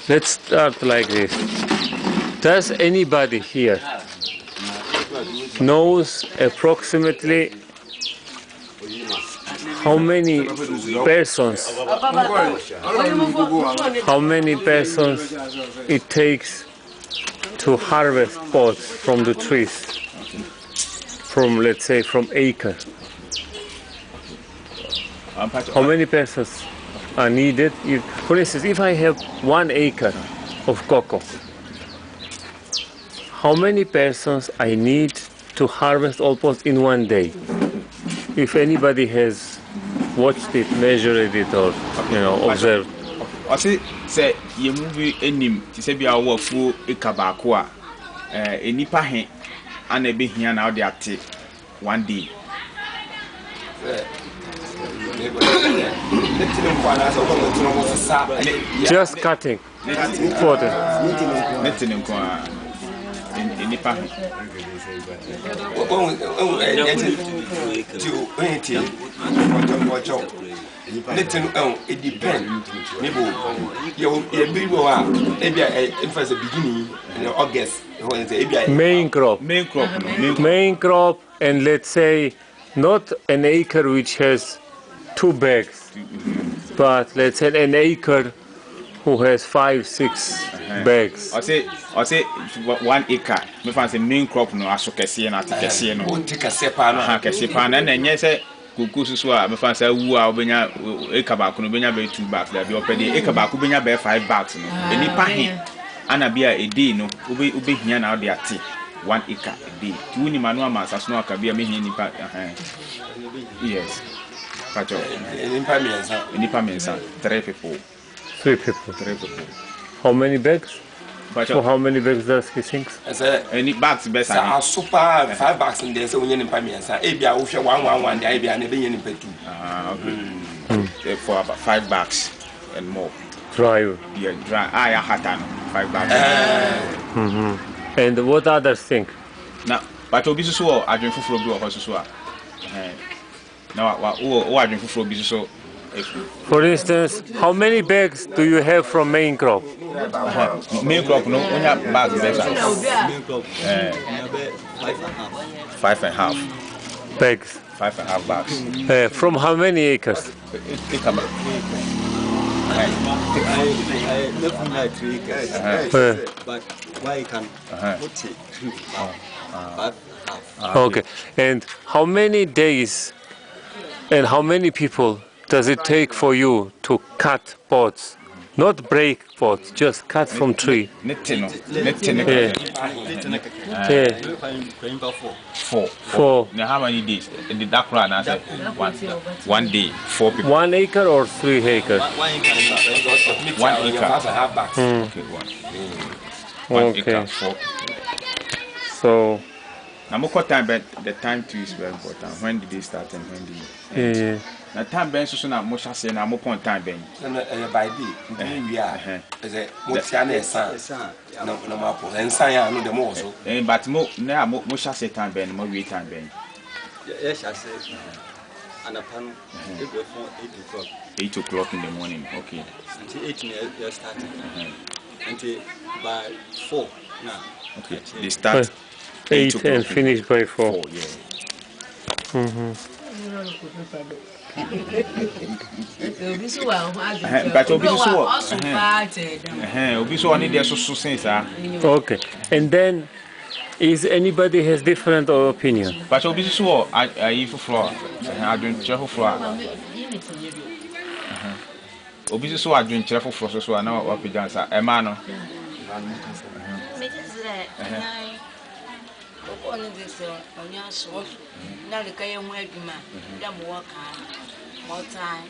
Let's start like this. Does anybody here knows approximately how many persons it takes to harvest pods from the trees, from, let's say, from acre? How many persons are needed? For instance, if I have 1 acre of cocoa, how many persons I need to harvest all pods in 1 day? If anybody has watched it, measured it, or observed. I say you movie enim to say be our work for a kabakwa. Any pahe and a be here now they are 1 day. Just cutting for them. It depends. Maybe beginning August. Main crop, and let's say not an acre which has 2 bags, but let's say an acre who has 5-6 bags. I say 1 acre. Me fancy main crop no aso kese na kese no. Take a sepa Kese pa na enye say kuku so a me fancy wu a obenya acre ba ko no benya be 2 bags da bi opede acre ba ko benya be 5 bags no. Eni pa he ana bia a day no obe hia na ode ate 1 acre a day. Tu ni manu ama saso no aka bia me hia nipa yes. Pacho nipa mensa 3 people. 3 people. 3 people. How many bags? Pacho. So how many bags does he think? Any bags best are super 5 bags in there so when you nipa mensa e bia wo hwe 1 dey bia na be yen nipa 2. Okay. For about 5 bags and more. Dry. Yeah, dry. I had 5 bags. And what others think? Now, but obi so I drink fufu obi o so now I drink fufu obi so. For instance, how many bags do you have from main crop? Main crop no, we have bags better. 5.5 bags. 5.5 bags. From how many acres? I 3 acres. But why can okay. And how many days and how many people does it take for you to cut pods? Not break pods, just cut from tree. Four. Now how many days? In the dark run, I said 1 day, 4 people. 1 acre or 3 acres? 1 acre. Okay, 1 acre, 4 people. So. Now, more time, but the time too is very important. When did they start and when did they end? Yeah. Now, time ben so na mo shase na mo point time ben. By day, we are. Is it Motiane San? No mapo. And Saya no the more so. But mo na mo shase time ben, mo wait time ben. Yes, I say. And upon 8 o'clock in the morning. Okay. Until 8 you're starting. Until by 4 now. Okay. They start 8 and finish by 4. 4, yeah. But obi so need there so since okay. And then is anybody has different opinion? But obi so I floor. I don't cheerful floor. Obi so I don't cheerful floor so na what we dance e ma no. On this on your soul. Now the guy who had my damn work more time.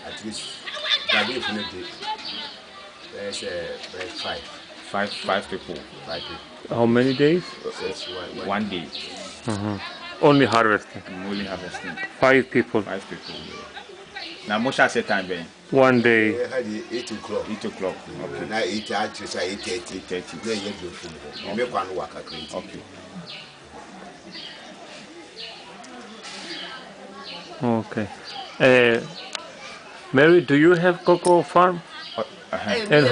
At least that day for the day. Five people. How many days? 1 day. Only harvesting. Only harvesting. 5 people. 5 people. Now, most of the time, Ben. 1 day. 8 o'clock. 8 o'clock. Okay. Now 8:30. 8:30. Okay. Okay. Mary, do you have cocoa farm? And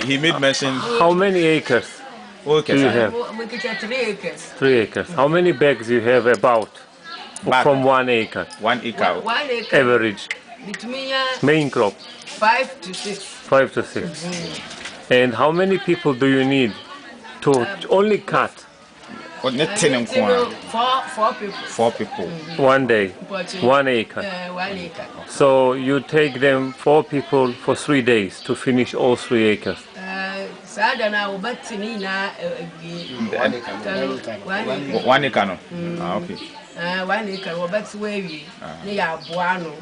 He made mention. how many acres Okay. do you have? 3 acres. 3 acres. How many bags you have about from 1 acre? 1 acre. 1 acre. Average. Between Main crop. 5 to 6. 5 to 6. And how many people do you need to only cut? Four people. 4 people. 1 day. 1 acre. 1 acre. So you take them 4 people for 3 days to finish all 3 acres. Sada na ubatini na 1 acre. No. Okay. 1 acre ubati wewi ni ya boano.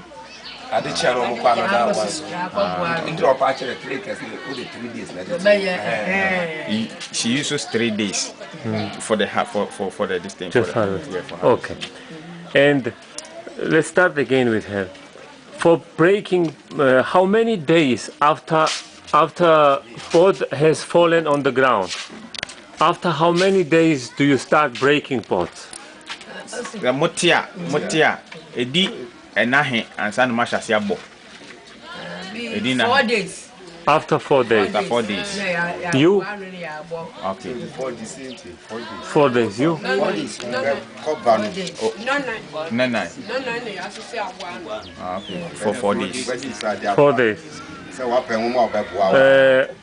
Ade chia no mo kwa no da one. Drop actually 3 acres with 3 days na. She uses 3 days for the for the distance. Just harvest. Okay. And let's start again with her. For breaking, how many days after pod has fallen on the ground? After how many days do you start breaking pods? The motia edi enahe ansa no mashase abo. 4 days. After 4 days. After 4 days. You? Okay. 4 days. You? No. Okay. For 4 days. 4 days.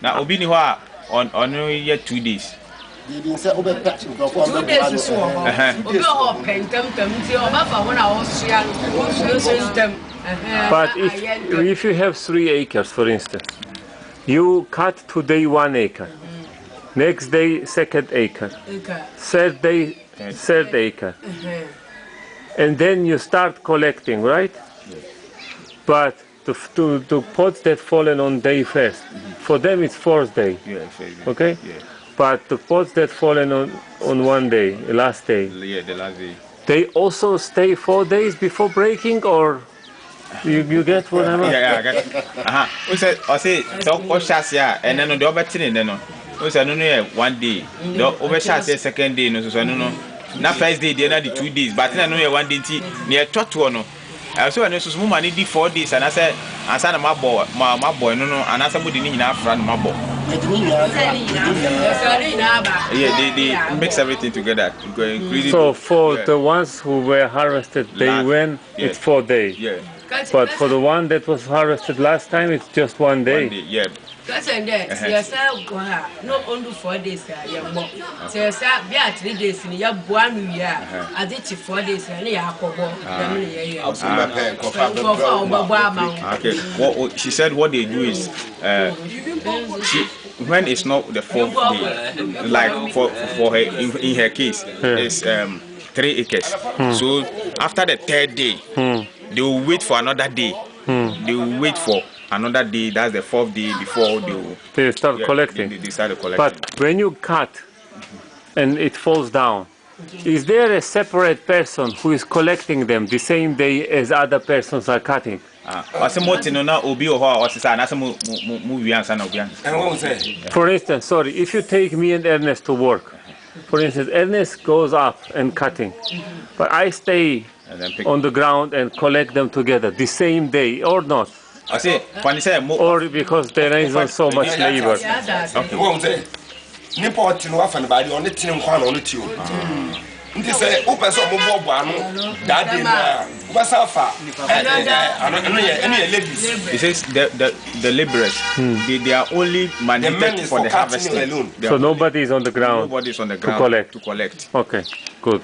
Now obi ni ho a on ye 2 days. 2 days so obi ho pentam ti oba fa wona wo sua no system. But if you have 3 acres, for instance, you cut today 1 acre, next day 2nd acre, third day 3rd acre, and then you start collecting, right? But the pods that fallen on day 1st, for them it's 4th day, okay? But the pods that fallen on 1 day, last day, The last day. they also stay 4 days before breaking, or you get whatever? Yeah, I get. We say so shas ya and then the obetini no. We say no 1 day. The overshas 2nd day no so no. Na first day na the 2 days, but no 1 day ti near church no. So I know so mama need 4 days and I say ansa na my boy no and ansa body ni nyina afra no mabo. Yeah, they mix everything together. So for the ones who were harvested day when it's 4 days. Yeah. But for the one that was harvested last time, it's just 1 day. 1 day, yeah. That's and that. Yes, no only 4 days. So, be at 3 days in your 1 year. I did 4 days and ya Okay. What she said what they do is when it's not the 4th day, like for her in her case, it's 3 acres. So after the 3rd day, they will wait for another day. They will wait for another day. That's the 4th day before they start collecting. They start collecting. But when you cut and it falls down, is there a separate person who is collecting them the same day as other persons are cutting? For instance, sorry, if you take me and Ernest to work, for instance, Ernest goes up and cutting, but I stay on the ground and collect them together the same day or not? Or because there isn't so much labor? Nti say o person mo bo anu that day na o ba sa fa ladies. It says the laborers they are only mandated for the harvesting. So nobody is on the ground, to collect. Okay, good.